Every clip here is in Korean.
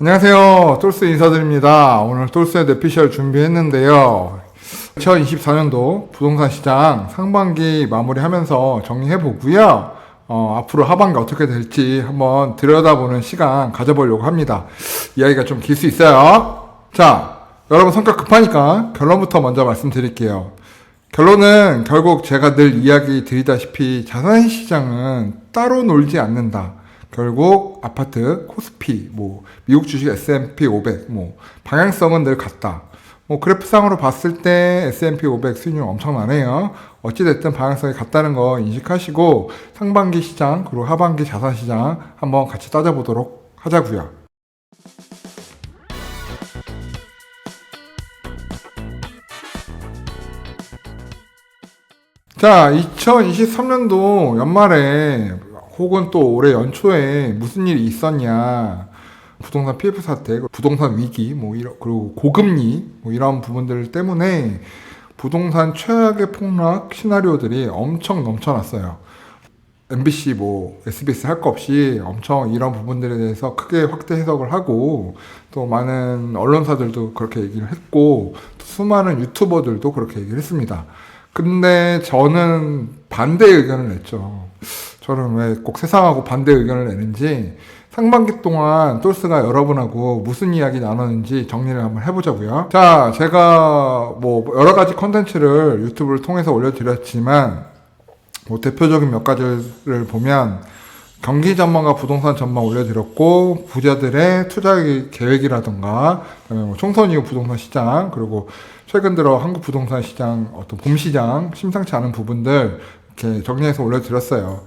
안녕하세요. 똘스 인사드립니다. 오늘 똘스의 뇌피셜 준비했는데요. 2024년도 부동산 시장 상반기 마무리하면서 정리해보고요. 앞으로 하반기 어떻게 될지 한번 들여다보는 시간 가져보려고 합니다. 이야기가 좀 길 수 있어요. 자, 여러분 성격 급하니까 결론부터 먼저 말씀드릴게요. 결론은 결국 제가 늘 이야기 드리다시피 자산시장은 따로 놀지 않는다. 결국 아파트, 코스피, 미국 주식 S&P 500, 방향성은 늘 같다. 그래프상으로 봤을 때 S&P 500 수익률 엄청나네요. 어찌됐든 방향성이 같다는 거 인식하시고 상반기 시장 그리고 하반기 자산시장 한번 같이 따져보도록 하자고요. 자, 2023년도 연말에 혹은 또 올해 연초에 무슨 일이 있었냐. 부동산 PF 사태, 부동산 위기, 그리고 고금리, 이런 부분들 때문에 부동산 최악의 폭락 시나리오들이 엄청 넘쳐났어요. MBC, SBS 할 거 없이 엄청 이런 부분들에 대해서 크게 확대 해석을 하고 또 많은 언론사들도 그렇게 얘기를 했고 수많은 유튜버들도 그렇게 얘기를 했습니다. 근데 저는 반대 의견을 냈죠. 저는 왜 꼭 세상하고 반대 의견을 내는지 상반기 동안 똘스가 여러분하고 무슨 이야기 나눴는지 정리를 한번 해보자고요. 자, 제가 여러 가지 컨텐츠를 유튜브를 통해서 올려드렸지만 대표적인 몇 가지를 보면 경기 전망과 부동산 전망 올려드렸고 부자들의 투자 계획이라던가 그다음에 총선 이후 부동산 시장 그리고 최근 들어 한국 부동산 시장 어떤 봄 시장 심상치 않은 부분들 이렇게 정리해서 올려드렸어요.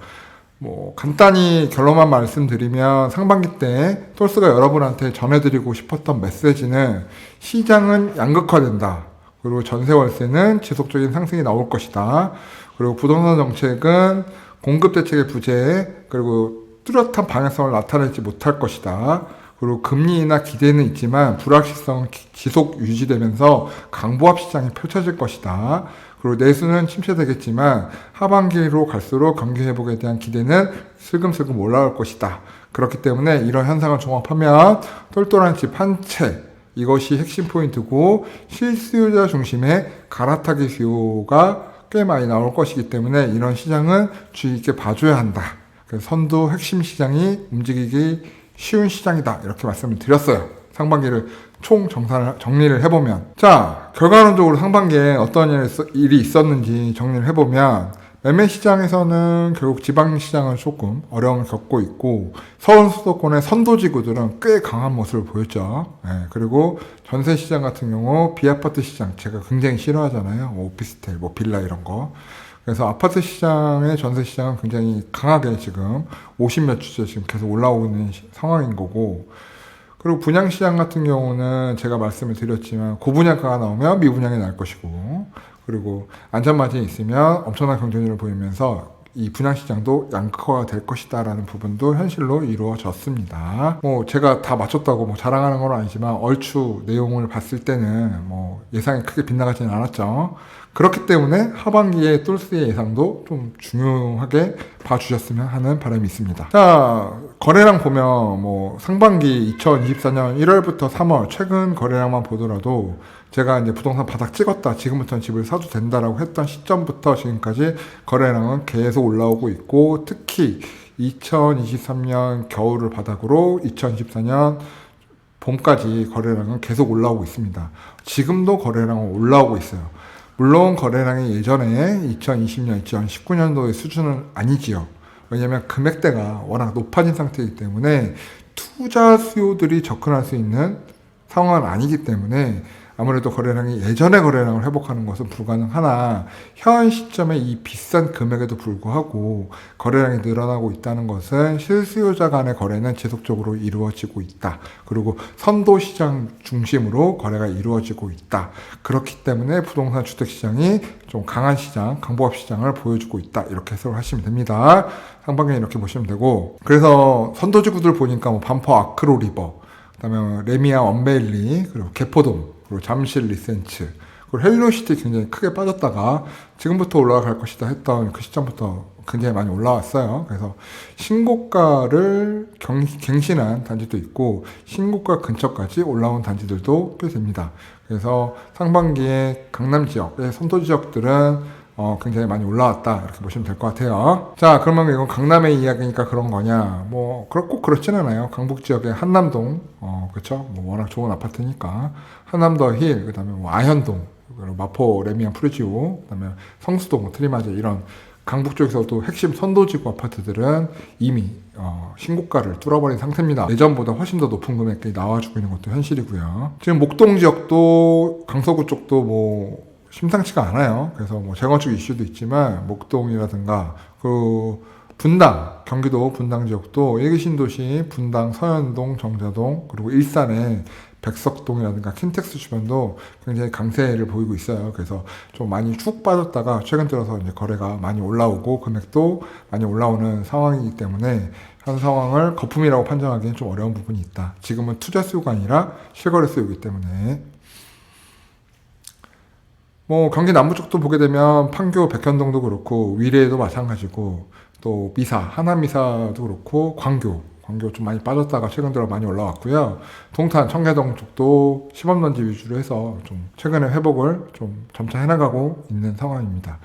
간단히 결론만 말씀드리면 상반기 때 똘스가 여러분한테 전해드리고 싶었던 메시지는 시장은 양극화된다. 그리고 전세 월세는 지속적인 상승이 나올 것이다. 그리고 부동산 정책은 공급 대책의 부재 그리고 뚜렷한 방향성을 나타내지 못할 것이다. 그리고 금리 인하 기대는 있지만 불확실성은 지속 유지되면서 강보합 시장이 펼쳐질 것이다. 그리고 내수는 침체되겠지만 하반기로 갈수록 경기 회복에 대한 기대는 슬금슬금 올라올 것이다. 그렇기 때문에 이런 현상을 종합하면 똘똘한 집 한 채 이것이 핵심 포인트고 실수요자 중심의 갈아타기 수요가 꽤 많이 나올 것이기 때문에 이런 시장은 주의 있게 봐줘야 한다. 그래서 선두 핵심 시장이 움직이기 쉬운 시장이다. 이렇게 말씀을 드렸어요. 상반기를 총 정리를 해보면. 자, 결과론적으로 상반기에 어떤 일이 있었는지 정리를 해보면 매매 시장에서는 결국 지방 시장은 조금 어려움을 겪고 있고 서울 수도권의 선도지구들은 꽤 강한 모습을 보였죠. 그리고 전세 시장 같은 경우 비아파트 시장 제가 굉장히 싫어하잖아요. 오피스텔, 빌라 이런 거. 그래서 아파트 시장의 전세 시장은 굉장히 강하게 지금 50몇 주째 지금 계속 올라오고 있는 상황인 거고 그리고 분양시장 같은 경우는 제가 말씀을 드렸지만 고분양가가 나오면 미분양이 날 것이고 그리고 안전마진이 있으면 엄청난 경쟁률을 보이면서 이 분양시장도 양극화가 될 것이다 라는 부분도 현실로 이루어졌습니다. 제가 다 맞췄다고 자랑하는 건 아니지만 얼추 내용을 봤을 때는 예상이 크게 빗나가지는 않았죠. 그렇기 때문에 하반기에 똘스의 예상도 좀 중요하게 봐주셨으면 하는 바람이 있습니다. 자, 거래량 보면 상반기 2024년 1월부터 3월 최근 거래량만 보더라도 제가 이제 부동산 바닥 찍었다. 지금부터는 집을 사도 된다라고 했던 시점부터 지금까지 거래량은 계속 올라오고 있고 특히 2023년 겨울을 바닥으로 2024년 봄까지 거래량은 계속 올라오고 있습니다. 지금도 거래량은 올라오고 있어요. 물론 거래량이 예전에 2020년, 2019년도의 수준은 아니지요. 왜냐하면 금액대가 워낙 높아진 상태이기 때문에 투자 수요들이 접근할 수 있는 상황은 아니기 때문에 아무래도 거래량이 예전의 거래량을 회복하는 것은 불가능하나 현 시점에 이 비싼 금액에도 불구하고 거래량이 늘어나고 있다는 것은 실수요자 간의 거래는 지속적으로 이루어지고 있다. 그리고 선도시장 중심으로 거래가 이루어지고 있다. 그렇기 때문에 부동산 주택시장이 좀 강한 시장, 강보합 시장을 보여주고 있다. 이렇게 해석을 하시면 됩니다. 상반기에 이렇게 보시면 되고 그래서 선도지구들 보니까 반포 아크로 리버 그 다음에 레미안 원베일리 그리고 개포동 그리고 잠실 리센츠 그리고 헬로시티 굉장히 크게 빠졌다가 지금부터 올라갈 것이다 했던 그 시점부터 굉장히 많이 올라왔어요. 그래서 신고가를 갱신한 단지도 있고 신고가 근처까지 올라온 단지들도 꽤 됩니다. 그래서 상반기에 강남 지역의 선도 지역들은 굉장히 많이 올라왔다 이렇게 보시면 될 것 같아요. 자, 그러면 이건 강남의 이야기니까 그런 거냐? 뭐 꼭 그렇진 않아요. 강북 지역의 한남동, 그렇죠? 뭐 워낙 좋은 아파트니까 한남더 힐, 그다음에 뭐 아현동, 그리고 마포 레미안 프루지오, 그다음에 성수동 트리마제 이런 강북 쪽에서도 핵심 선도지구 아파트들은 이미 신고가를 뚫어버린 상태입니다. 예전보다 훨씬 더 높은 금액이 나와주고 있는 것도 현실이고요. 지금 목동 지역도 강서구 쪽도 뭐 심상치가 않아요. 그래서 뭐 재건축 이슈도 있지만 목동이라든가 그 분당, 경기도 분당 지역도 일기 신도시 분당, 서현동, 정자동 그리고 일산의 백석동이라든가 킨텍스 주변도 굉장히 강세를 보이고 있어요. 그래서 좀 많이 쭉 빠졌다가 최근 들어서 이제 거래가 많이 올라오고 금액도 많이 올라오는 상황이기 때문에 현 상황을 거품이라고 판정하기엔 좀 어려운 부분이 있다. 지금은 투자 수요가 아니라 실거래 수요이기 때문에. 뭐 경기 남부 쪽도 보게 되면 판교 백현동도 그렇고 위례도 마찬가지고 또 미사 하남미사도 그렇고 광교 좀 많이 빠졌다가 최근 들어 많이 올라왔고요. 동탄 청계동 쪽도 시범단지 위주로 해서 좀 최근에 회복을 좀 점차 해나가고 있는 상황입니다.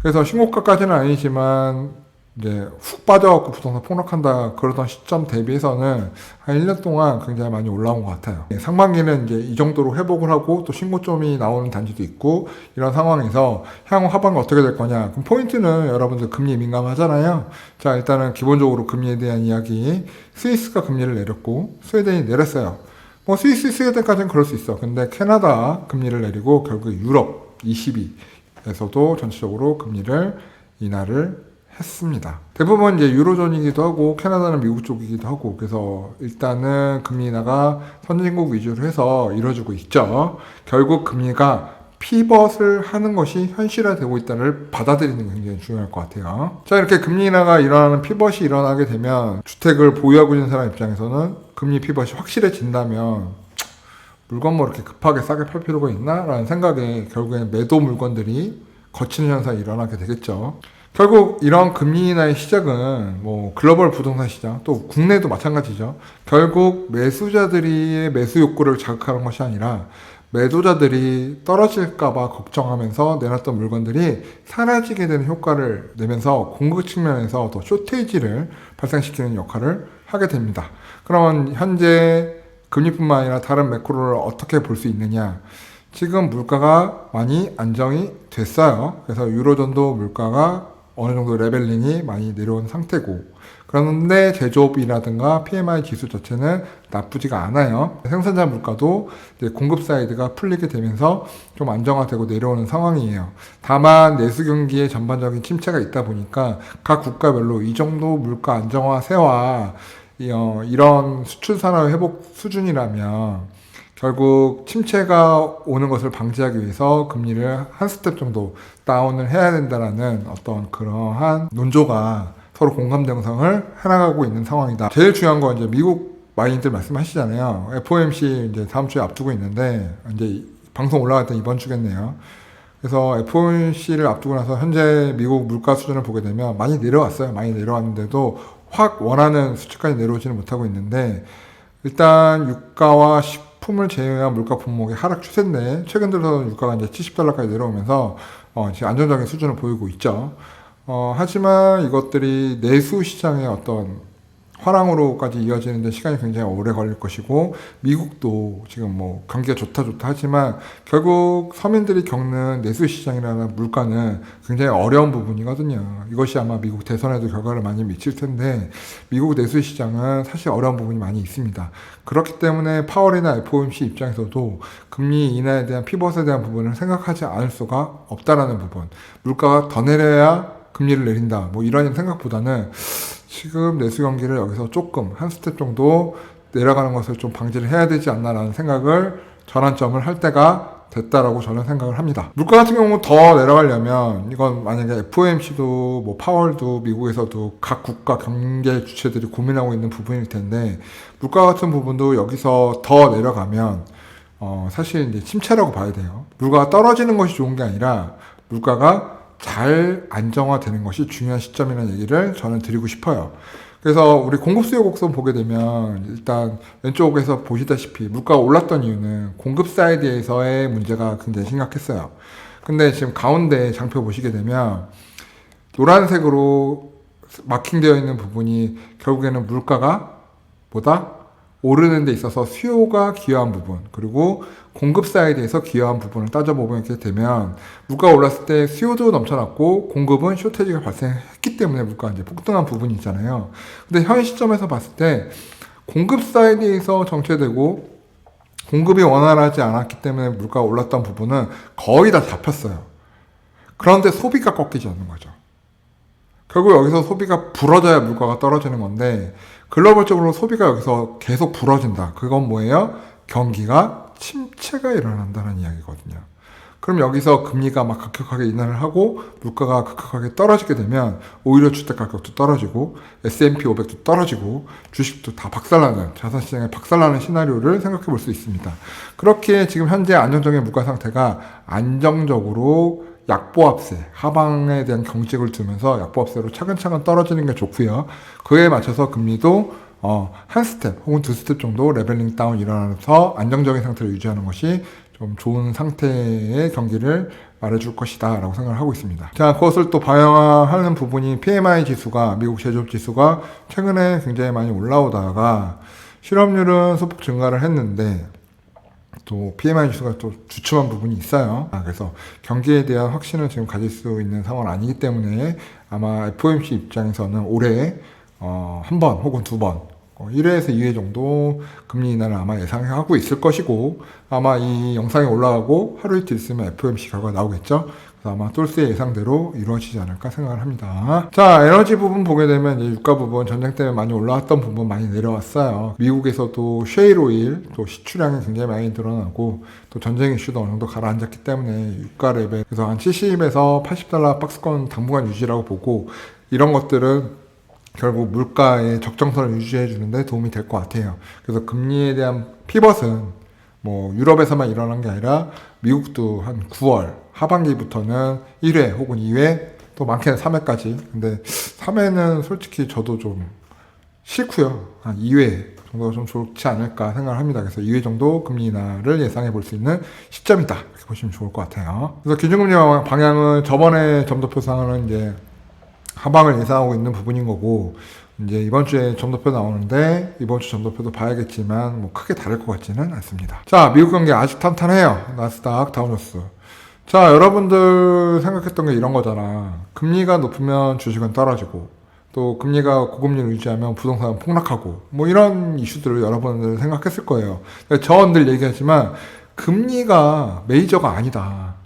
그래서 신고가까지는 아니지만 이제 훅 빠져갖고 부동산 폭락한다 그러던 시점 대비해서는 한 1년 동안 굉장히 많이 올라온 것 같아요. 상반기는 이제 이 정도로 회복을 하고 또 신고점이 나오는 단지도 있고 이런 상황에서 향후 하반기 어떻게 될 거냐. 그럼 포인트는 여러분들 금리 민감하잖아요. 자, 일단은 기본적으로 금리에 대한 이야기. 스위스가 금리를 내렸고 스웨덴이 내렸어요. 뭐 스위스, 스웨덴까지는 그럴 수 있어. 근데 캐나다 금리를 내리고 결국 유럽 22에서도 전체적으로 금리를 인하를 했습니다. 대부분 이제 유로존이기도 하고 캐나다는 미국 쪽이기도 하고 그래서 일단은 금리 인하가 선진국 위주로 해서 이루어지고 있죠. 결국 금리가 피벗을 하는 것이 현실화되고 있다를 받아들이는 게 굉장히 중요할 것 같아요. 자, 이렇게 금리 인하가 일어나는 피벗이 일어나게 되면 주택을 보유하고 있는 사람 입장에서는 금리 피벗이 확실해진다면 물건 뭐 이렇게 급하게 싸게 팔 필요가 있나? 라는 생각에 결국엔 매도 물건들이 거치는 현상이 일어나게 되겠죠. 결국 이런 금리 인하의 시작은 뭐 글로벌 부동산 시장 또 국내도 마찬가지죠. 결국 매수자들의 매수 욕구를 자극하는 것이 아니라 매도자들이 떨어질까봐 걱정하면서 내놨던 물건들이 사라지게 되는 효과를 내면서 공급 측면에서 더 쇼테이지를 발생시키는 역할을 하게 됩니다. 그러면 현재 금리뿐만 아니라 다른 매크로를 어떻게 볼 수 있느냐. 지금 물가가 많이 안정이 됐어요. 그래서 유로존도 물가가 어느 정도 레벨링이 많이 내려온 상태고 그런데 제조업이라든가 PMI 지수 자체는 나쁘지가 않아요. 생산자 물가도 이제 공급 사이드가 풀리게 되면서 좀 안정화되고 내려오는 상황이에요. 다만 내수 경기에 전반적인 침체가 있다 보니까 각 국가별로 이 정도 물가 안정화세와 이런 수출 산업 회복 수준이라면 결국 침체가 오는 것을 방지하기 위해서 금리를 한 스텝 정도 다운을 해야 된다라는 어떤 그러한 논조가 서로 공감 형성을 해나가고 있는 상황이다. 제일 중요한 건 이제 미국 많이들 말씀하시잖아요. FOMC 이제 다음 주에 앞두고 있는데 이제 방송 올라갈 때 이번 주겠네요. 그래서 FOMC를 앞두고 나서 현재 미국 물가 수준을 보게 되면 많이 내려왔어요. 많이 내려왔는데도 확 원하는 수치까지 내려오지는 못하고 있는데 일단 유가와 식품을 제외한 물가 품목의 하락 추세인데 최근 들어서 유가가 이제 $70까지 내려오면서 지금 안정적인 수준을 보이고 있죠. 하지만 이것들이 내수 시장의 어떤 화랑으로까지 이어지는데 시간이 굉장히 오래 걸릴 것이고 미국도 지금 뭐 경기가 좋다 하지만 결국 서민들이 겪는 내수 시장이라는 물가는 굉장히 어려운 부분이거든요. 이것이 아마 미국 대선에도 결과를 많이 미칠 텐데 미국 내수 시장은 사실 어려운 부분이 많이 있습니다. 그렇기 때문에 파월이나 FOMC 입장에서도 금리 인하에 대한 피벗에 대한 부분을 생각하지 않을 수가 없다라는 부분. 물가가 더 내려야 금리를 내린다. 뭐 이런 생각보다는 지금 내수 경기를 여기서 조금 한 스텝 정도 내려가는 것을 좀 방지를 해야 되지 않나라는 생각을 전환점을 할 때가 됐다라고 저는 생각을 합니다. 물가 같은 경우 더 내려가려면 이건 만약에 FOMC도 뭐 파월도 미국에서도 각 국가 경제 주체들이 고민하고 있는 부분일 텐데 물가 같은 부분도 여기서 더 내려가면 사실 이제 침체라고 봐야 돼요. 물가가 떨어지는 것이 좋은 게 아니라 물가가 잘 안정화되는 것이 중요한 시점이라는 얘기를 저는 드리고 싶어요. 그래서 우리 공급 수요 곡선 보게 되면 일단 왼쪽에서 보시다시피 물가가 올랐던 이유는 공급 사이드에서의 문제가 굉장히 심각했어요. 근데 지금 가운데 장표 보시게 되면 노란색으로 마킹되어 있는 부분이 결국에는 물가가 보다 오르는 데 있어서 수요가 기여한 부분, 그리고 공급 사이드에서 기여한 부분을 따져보게 되면 물가가 올랐을 때 수요도 넘쳐났고 공급은 쇼테지가 발생했기 때문에 물가가 이제 폭등한 부분이 있잖아요. 근데 현 시점에서 봤을 때 공급 사이드에서 정체되고 공급이 원활하지 않았기 때문에 물가가 올랐던 부분은 거의 다 잡혔어요. 그런데 소비가 꺾이지 않는 거죠. 결국 여기서 소비가 불어져야 물가가 떨어지는 건데 글로벌적으로 소비가 여기서 계속 불어진다. 그건 뭐예요? 경기가 침체가 일어난다는 이야기거든요. 그럼 여기서 금리가 막 급격하게 인하를 하고 물가가 급격하게 떨어지게 되면 오히려 주택가격도 떨어지고 S&P 500도 떨어지고 주식도 다 박살나는, 자산시장에 박살나는 시나리오를 생각해 볼 수 있습니다. 그렇게 지금 현재 안정적인 물가 상태가 안정적으로 약보합세, 하방에 대한 경직을 두면서 약보합세로 차근차근 떨어지는 게 좋고요. 그에 맞춰서 금리도 한 스텝 혹은 두 스텝 정도 레벨링 다운 일어나서 안정적인 상태를 유지하는 것이 좀 좋은 상태의 경기를 말해줄 것이다 라고 생각을 하고 있습니다. 자, 그것을 또 반영하는 부분이 PMI 지수가, 미국 제조업 지수가 최근에 굉장히 많이 올라오다가 실업률은 소폭 증가를 했는데 또 PMI 지수가 또 주춤한 부분이 있어요. 그래서 경기에 대한 확신을 지금 가질 수 있는 상황은 아니기 때문에 아마 FOMC 입장에서는 올해 한 번 혹은 두 번 1회에서 2회 정도 금리 인하를 아마 예상하고 있을 것이고, 아마 이 영상이 올라가고 하루 이틀 있으면 FOMC 결과가 나오겠죠. 그래서 아마 똘스의 예상대로 이루어지지 않을까 생각을 합니다. 자, 에너지 부분 보게 되면 이제 유가 부분, 전쟁 때문에 많이 올라왔던 부분 많이 내려왔어요. 미국에서도 셰일 오일 또 시추량이 굉장히 많이 늘어나고 또 전쟁 이슈도 어느 정도 가라앉았기 때문에 유가 레벨, 그래서 한 70에서 $80 박스권 당분간 유지라고 보고, 이런 것들은 결국 물가의 적정선을 유지해 주는데 도움이 될 것 같아요. 그래서 금리에 대한 피벗은 뭐 유럽에서만 일어난 게 아니라 미국도 한 9월 하반기부터는 1회 혹은 2회, 또 많게는 3회까지. 근데 3회는 솔직히 저도 좀 싫고요. 한 2회 정도가 좀 좋지 않을까 생각을 합니다. 그래서 2회 정도 금리 인하를 예상해 볼 수 있는 시점이다, 이렇게 보시면 좋을 것 같아요. 그래서 기준금리 방향은 저번에 점도표상으로는 이제 하방을 예상하고 있는 부분인 거고, 이제 이번 주에 점도표 나오는데 이번 주 점도표도 봐야겠지만 뭐 크게 다를 것 같지는 않습니다. 자, 미국 경기 아직 탄탄해요. 나스닥, 다우존스. 자, 여러분들 생각했던 게 이런 거잖아. 금리가 높으면 주식은 떨어지고 또 금리가 고금리를 유지하면 부동산은 폭락하고 뭐 이런 이슈들을 여러분들 생각했을 거예요. 저 늘 얘기하지만 금리가 메이저가 아니다.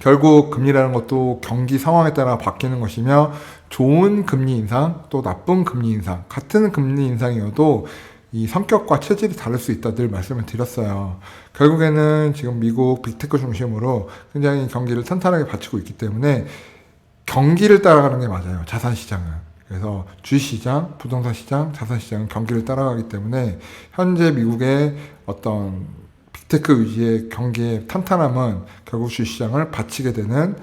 결국 금리라는 것도 경기 상황에 따라 바뀌는 것이며, 좋은 금리 인상 또 나쁜 금리 인상, 같은 금리 인상이어도 이 성격과 체질이 다를 수 있다 늘 말씀을 드렸어요. 결국에는 지금 미국 빅테크 중심으로 굉장히 경기를 탄탄하게 받치고 있기 때문에 경기를 따라가는 게 맞아요, 자산시장은. 그래서 주식시장, 부동산 시장, 자산시장은 경기를 따라가기 때문에 현재 미국의 어떤 빅테크 위주의 경기의 탄탄함은 결국 주식시장을 받치게 되는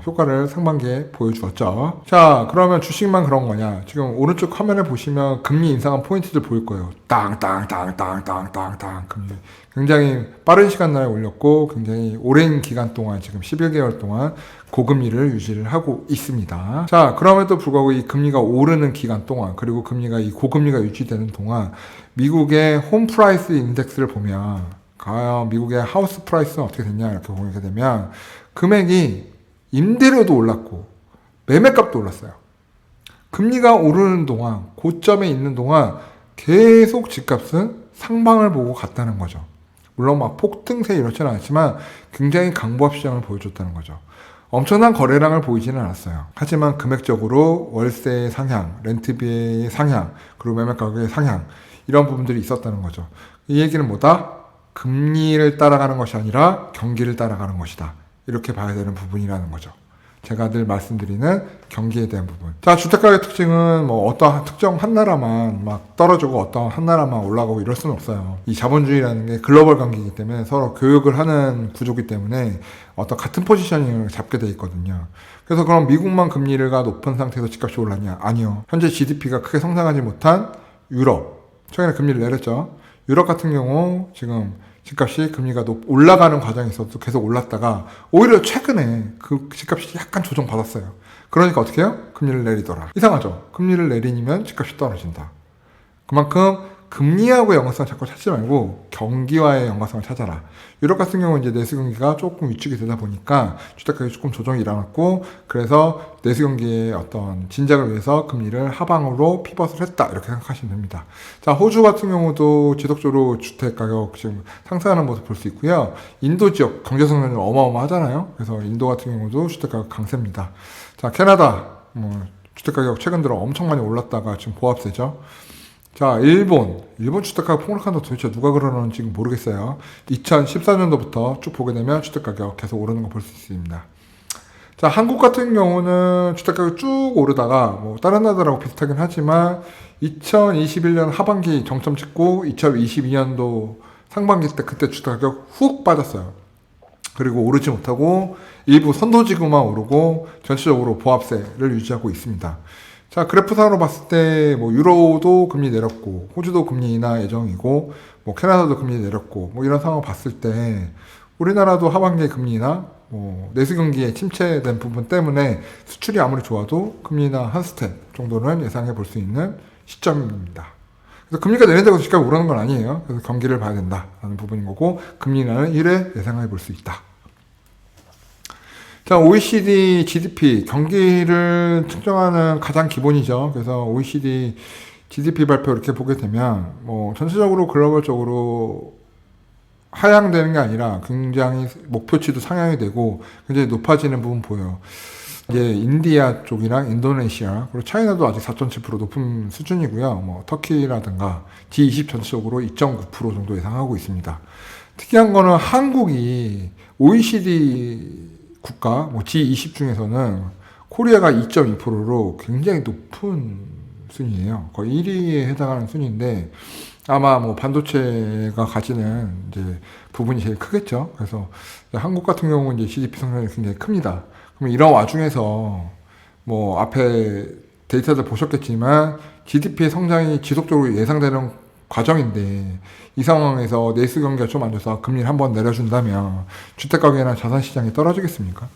효과를 상반기에 보여주었죠. 자, 그러면 주식만 그런 거냐? 지금 오른쪽 화면에 보시면 금리 인상한 포인트들 보일 거예요. 땅땅땅땅땅땅땅 금리 굉장히 빠른 시간 내에 올렸고 굉장히 오랜 기간 동안, 지금 11개월 동안 고금리를 유지를 하고 있습니다. 자, 그럼에도 불구하고 이 금리가 오르는 기간 동안, 그리고 금리가 이 고금리가 유지되는 동안 미국의 홈 프라이스 인덱스를 보면 과연 미국의 하우스 프라이스는 어떻게 됐냐 이렇게 보게 되면 금액이 임대료도 올랐고 매매값도 올랐어요. 금리가 오르는 동안, 고점에 있는 동안 계속 집값은 상방을 보고 갔다는 거죠. 물론 막 폭등세 이렇지는 않지만 굉장히 강보합 시장을 보여줬다는 거죠. 엄청난 거래량을 보이지는 않았어요. 하지만 금액적으로 월세의 상향, 렌트비의 상향, 그리고 매매 가격의 상향, 이런 부분들이 있었다는 거죠. 이 얘기는 뭐다? 금리를 따라가는 것이 아니라 경기를 따라가는 것이다, 이렇게 봐야 되는 부분이라는 거죠. 제가 늘 말씀드리는 경기에 대한 부분. 자, 주택가격 특징은 뭐 어떠한 특정 한 나라만 막 떨어지고 어떠한 한 나라만 올라가고 이럴 수는 없어요. 이 자본주의라는 게 글로벌 관계이기 때문에 서로 교육을 하는 구조이기 때문에 어떤 같은 포지셔닝을 잡게 돼 있거든요. 그래서 그럼 미국만 금리가 높은 상태에서 집값이 올랐냐? 아니요. 현재 GDP가 크게 성장하지 못한 유럽, 최근에 금리를 내렸죠. 유럽 같은 경우 지금 집값이 금리가 올라가는 과정에 있어도 계속 올랐다가 오히려 최근에 그 집값이 약간 조정받았어요. 그러니까 어떻게 해요? 금리를 내리더라. 이상하죠? 금리를 내리면 집값이 떨어진다. 그만큼 금리하고 연관성을 자꾸 찾지 말고 경기와의 연관성을 찾아라. 유럽 같은 경우는 이제 내수 경기가 조금 위축이 되다 보니까 주택가격이 조금 조정이 일어났고, 그래서 내수 경기의 어떤 진작을 위해서 금리를 하방으로 피벗을 했다, 이렇게 생각하시면 됩니다. 자, 호주 같은 경우도 지속적으로 주택가격 지금 상승하는 모습 볼 수 있고요. 인도 지역 경제 성장이 어마어마하잖아요. 그래서 인도 같은 경우도 주택가격 강세입니다. 자, 캐나다 주택가격 최근 들어 엄청 많이 올랐다가 지금 보합세죠. 자, 일본 주택가격 폭락한다 도대체 누가 그러는지 모르겠어요. 2014년도부터 쭉 보게 되면 주택가격 계속 오르는 거 볼 수 있습니다. 자, 한국 같은 경우는 주택가격 쭉 오르다가 다른 나라들하고 비슷하긴 하지만 2021년 하반기 정점 찍고 2022년도 상반기 때 그때 주택가격 훅 빠졌어요. 그리고 오르지 못하고 일부 선도지구만 오르고 전체적으로 보합세를 유지하고 있습니다. 자, 그래프상으로 봤을 때 유로도 금리 내렸고 호주도 금리 인하 예정이고 캐나다도 금리 내렸고 이런 상황을 봤을 때 우리나라도 하반기에 금리 인하, 내수 경기에 침체된 부분 때문에 수출이 아무리 좋아도 금리 인하 한 스텝 정도는 예상해 볼 수 있는 시점입니다. 그래서 금리가 내린다고 집값이 오르는 건 아니에요. 그래서 경기를 봐야 된다라는 부분인 거고, 금리 인하는 1회 예상해 볼 수 있다. 자, OECD GDP, 경기를 측정하는 가장 기본이죠. 그래서 OECD GDP 발표 이렇게 보게 되면, 전체적으로 글로벌적으로 하향되는 게 아니라 굉장히 목표치도 상향이 되고 굉장히 높아지는 부분 보여요. 이제 인디아 쪽이랑 인도네시아, 그리고 차이나도 아직 4.7% 높은 수준이고요. 터키라든가 G20 전체적으로 2.9% 정도 예상하고 있습니다. 특이한 거는 한국이 OECD 국가, G20 중에서는 코리아가 2.2%로 굉장히 높은 순위예요. 거의 1위에 해당하는 순위인데, 아마 반도체가 가지는 이제 부분이 제일 크겠죠. 그래서 한국 같은 경우는 이제 GDP 성장이 굉장히 큽니다. 그럼 이런 와중에서 앞에 데이터들 보셨겠지만 GDP의 성장이 지속적으로 예상되는 과정인데, 이 상황에서 내수 경기가 좀 안 좋아서 금리를 한번 내려준다면 주택가격이나 자산시장이 떨어지겠습니까?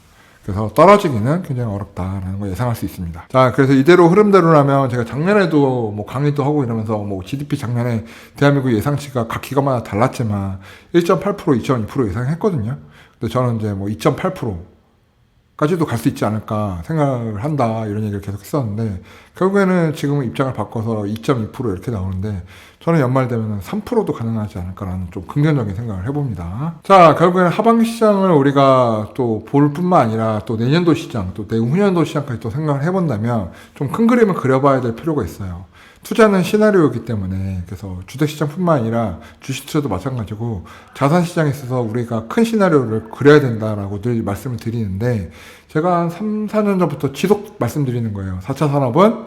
그래서 떨어지기는 굉장히 어렵다라는 걸 예상할 수 있습니다. 자, 그래서 이대로 흐름대로라면 제가 작년에도 강의도 하고 이러면서 GDP 작년에 대한민국 예상치가 각 기관마다 달랐지만 1.8%, 2.2% 예상했거든요. 근데 저는 이제 2.8%까지도 갈 수 있지 않을까 생각을 한다, 이런 얘기를 계속 했었는데, 결국에는 지금은 입장을 바꿔서 2.2% 이렇게 나오는데, 저는 연말 되면 3%도 가능하지 않을까라는 좀 긍정적인 생각을 해봅니다. 자, 결국에는 하반기 시장을 우리가 또 볼 뿐만 아니라 또 내년도 시장, 또 내후년도 시장까지 또 생각을 해본다면 좀 큰 그림을 그려봐야 될 필요가 있어요. 투자는 시나리오이기 때문에, 그래서 주택시장뿐만 아니라 주식투자도 마찬가지고 자산시장에 있어서 우리가 큰 시나리오를 그려야 된다라고 늘 말씀을 드리는데, 제가 한 3, 4년 전부터 지속 말씀드리는 거예요. 4차 산업은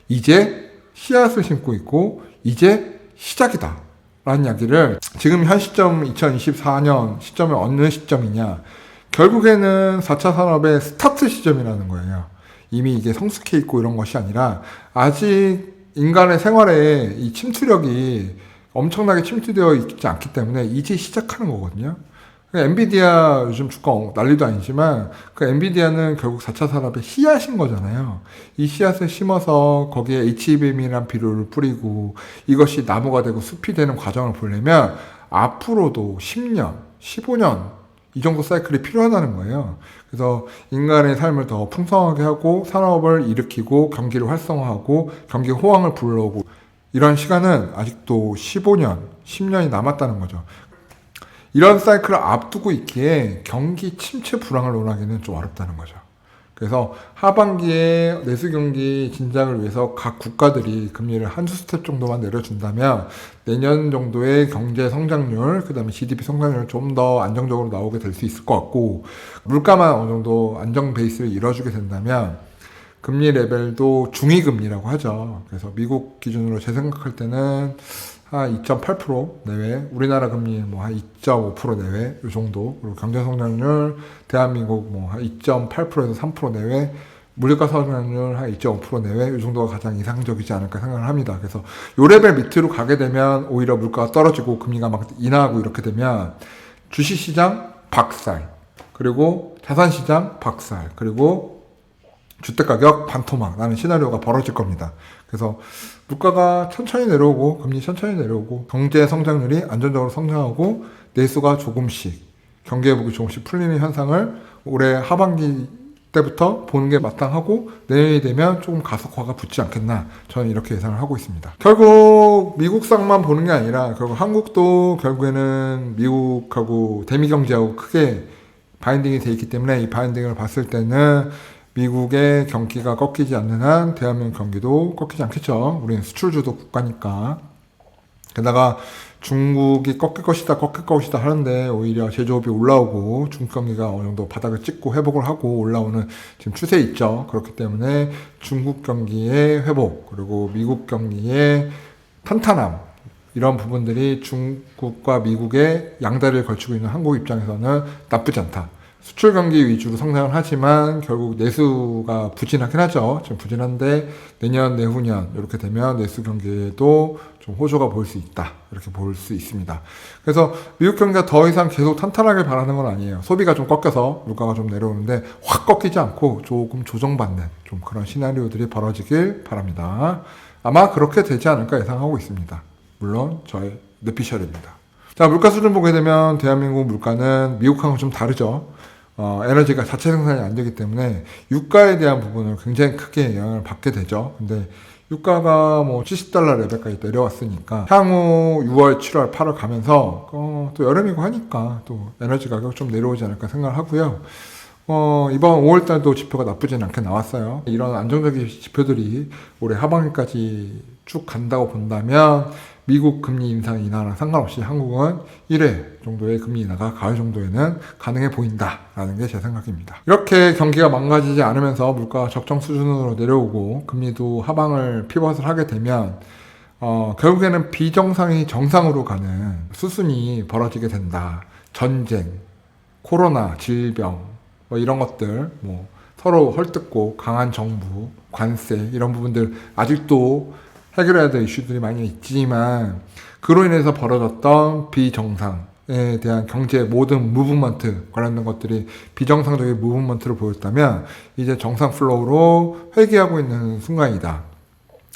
이제 씨앗을 심고 있고 이제 시작이다 라는 이야기를, 지금 현 시점 2024년 시점이 어느 시점이냐, 결국에는 4차 산업의 스타트 시점이라는 거예요. 이미 이게 성숙해 있고 이런 것이 아니라 아직 인간의 생활에 이 침투력이 엄청나게 침투되어 있지 않기 때문에 이제 시작하는 거거든요. 엔비디아 요즘 주가 난리도 아니지만 그 엔비디아는 결국 4차 산업의 씨앗인 거잖아요. 이 씨앗을 심어서 거기에 HBM이란 비료를 뿌리고 이것이 나무가 되고 숲이 되는 과정을 보려면 앞으로도 10년, 15년 이 정도 사이클이 필요하다는 거예요. 그래서 인간의 삶을 더 풍성하게 하고 산업을 일으키고 경기를 활성화하고 경기 호황을 불러오고 이런 시간은 아직도 15년, 10년이 남았다는 거죠. 이런 사이클을 앞두고 있기에 경기 침체 불황을 논하기는 좀 어렵다는 거죠. 그래서 하반기에 내수 경기 진작을 위해서 각 국가들이 금리를 한두 스텝 정도만 내려준다면 내년 정도의 경제 성장률, 그 다음에 GDP 성장률 좀 더 안정적으로 나오게 될 수 있을 것 같고, 물가만 어느 정도 안정 베이스를 이뤄주게 된다면 금리 레벨도 중위금리라고 하죠. 그래서 미국 기준으로 제 생각할 때는 한 2.8% 내외, 우리나라 금리 뭐 한 2.5% 내외 이 정도, 그리고 경제 성장률 대한민국 뭐 한 2.8%에서 3% 내외, 물가 성장률 한 2.5% 내외 이 정도가 가장 이상적이지 않을까 생각을 합니다. 그래서 요 레벨 밑으로 가게 되면 오히려 물가가 떨어지고 금리가 막 인하하고 이렇게 되면 주식시장 박살, 그리고 자산시장 박살, 그리고 주택가격 반토막 나는 시나리오가 벌어질 겁니다. 그래서 물가가 천천히 내려오고 금리 천천히 내려오고 경제 성장률이 안정적으로 성장하고 내수가 조금씩 경기회복이 조금씩 풀리는 현상을 올해 하반기 때부터 보는 게 마땅하고 내년이 되면 조금 가속화가 붙지 않겠나, 저는 이렇게 예상을 하고 있습니다. 결국 미국상만 보는 게 아니라 결국 한국도 결국에는 미국하고 대미 경제하고 크게 바인딩이 돼 있기 때문에 이 바인딩을 봤을 때는 미국의 경기가 꺾이지 않는 한 대한민국 경기도 꺾이지 않겠죠. 우리는 수출주도 국가니까. 게다가 중국이 꺾일 것이다 하는데 오히려 제조업이 올라오고 중국 경기가 어느 정도 바닥을 찍고 회복을 하고 올라오는 지금 추세에 있죠. 그렇기 때문에 중국 경기의 회복, 그리고 미국 경기의 탄탄함, 이런 부분들이 중국과 미국의 양다리를 걸치고 있는 한국 입장에서는 나쁘지 않다. 수출 경기 위주로 성장을 하지만 결국 내수가 부진하긴 하죠. 지금 부진한데 내년, 내후년 이렇게 되면 내수 경기에도 좀 호조가 보일 수 있다. 이렇게 볼 수 있습니다. 그래서 미국 경기가 더 이상 계속 탄탄하게 바라는 건 아니에요. 소비가 좀 꺾여서 물가가 좀 내려오는데 확 꺾이지 않고 조금 조정받는 좀 그런 시나리오들이 벌어지길 바랍니다. 아마 그렇게 되지 않을까 예상하고 있습니다. 물론 저의 뇌피셜입니다. 자, 물가 수준 보게 되면 대한민국 물가는 미국하고 좀 다르죠. 에너지가 자체 생산이 안 되기 때문에 유가에 대한 부분을 굉장히 크게 영향을 받게 되죠. 근데 유가가 뭐 $70 레벨까지 내려왔으니까 향후 6월, 7월, 8월 가면서 또 여름이고 하니까 또 에너지 가격 좀 내려오지 않을까 생각을 하고요. 이번 5월달도 지표가 나쁘진 않게 나왔어요. 이런 안정적인 지표들이 올해 하반기까지 쭉 간다고 본다면 미국 금리 인상 인하랑 상관없이 한국은 1회 정도의 금리 인하가 가을 정도에는 가능해 보인다라는 게 제 생각입니다. 이렇게 경기가 망가지지 않으면서 물가가 적정 수준으로 내려오고 금리도 하방을 피벗을 하게 되면 결국에는 비정상이 정상으로 가는 수순이 벌어지게 된다. 전쟁, 코로나, 질병 뭐 이런 것들, 뭐 서로 헐뜯고 강한 정부, 관세 이런 부분들 아직도 해결해야 될 이슈들이 많이 있지만 그로 인해서 벌어졌던 비정상에 대한 경제 모든 무브먼트 관련된 것들이 비정상적인 무브먼트를 보였다면 이제 정상 플로우로 회귀하고 있는 순간이다.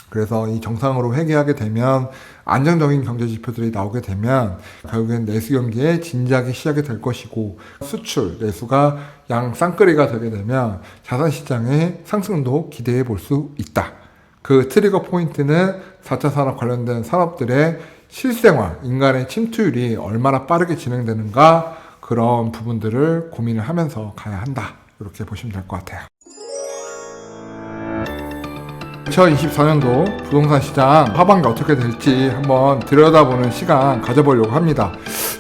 그래서 이 정상으로 회귀하게 되면 안정적인 경제 지표들이 나오게 되면 결국엔 내수 경기에 진작이 시작이 될 것이고 수출, 내수가 양 쌍끌이가 되게 되면 자산시장의 상승도 기대해 볼 수 있다. 그 트리거 포인트는 4차 산업 관련된 산업들의 실생활, 인간의 침투율이 얼마나 빠르게 진행되는가, 그런 부분들을 고민을 하면서 가야 한다. 이렇게 보시면 될 것 같아요. 2024년도 부동산 시장 하반기 어떻게 될지 한번 들여다보는 시간 가져보려고 합니다.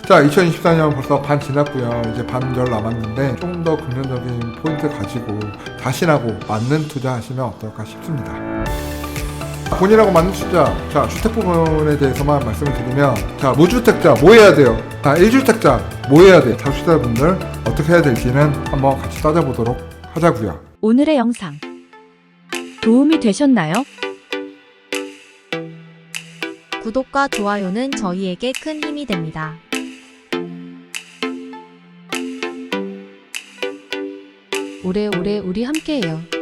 자, 2024년 벌써 반 지났고요. 이제 반절 남았는데 좀 더 긍정적인 포인트 가지고 자신하고 맞는 투자 하시면 어떨까 싶습니다. 본인하고 맞는 투자, 자, 주택 부분에 대해서만 말씀을 드리면, 자, 무주택자 뭐 해야 돼요? 자, 1주택자 뭐 해야 돼요? 자주택자분들 어떻게 해야 될지는 한번 같이 따져보도록 하자고요. 오늘의 영상 도움이 되셨나요? 구독과 좋아요는 저희에게 큰 힘이 됩니다. 오래오래 우리 함께해요.